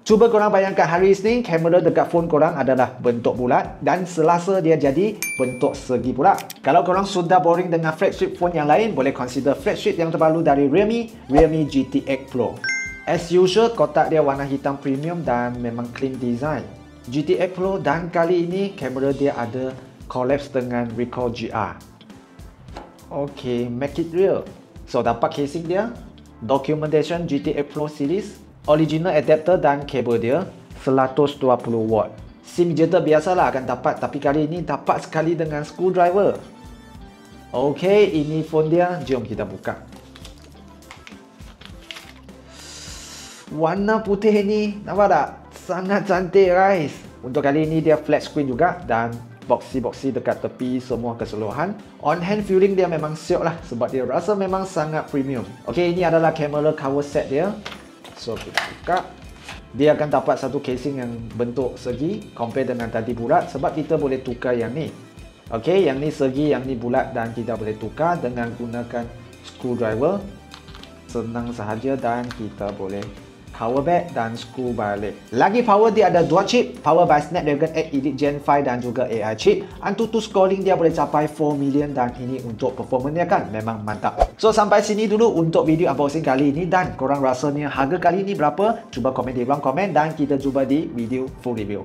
Cuba korang bayangkan hari Isnin, kamera dekat phone korang adalah bentuk bulat dan Selasa dia jadi bentuk segi pula. Kalau korang sudah boring dengan flagship phone yang lain, boleh consider flagship yang terbaru dari Realme GT X Pro. As usual, kotak dia warna hitam premium dan memang clean design. GT X Pro dan kali ini kamera dia ada collapse dengan Recoil GR. Okay, make it real. So dapat casing dia, documentation GT X Pro series, original adapter dan kabel dia 120 watt. SIM ejector biasalah akan dapat, tapi kali ini dapat sekali dengan screwdriver. Okay, ini phone dia. Jom kita buka. Warna putih ni, nampak tak? Sangat cantik guys. Untuk kali ini dia flat screen juga dan boxy dekat tepi semua keseluruhan. On hand feeling dia memang siok lah sebab dia rasa memang sangat premium. Okay, ini adalah kamera cover set dia. So kita buka. Dia akan dapat satu casing yang bentuk segi compare dengan tadi bulat sebab kita boleh tukar yang ni. Okay, yang ni segi, yang ni bulat dan kita boleh tukar dengan gunakan screwdriver. Senang sahaja dan kita boleh power back dan screw balik. Lagi power dia ada 2 chip, power by Snapdragon 8 Elite Gen 5 dan juga AI chip. AnTuTu scoring dia boleh capai 4 million dan ini untuk performance dia kan memang mantap. So sampai sini dulu untuk video unboxing kali ini dan korang rasanya harga kali ini berapa? Cuba komen di ruang komen dan kita jumpa di video full review.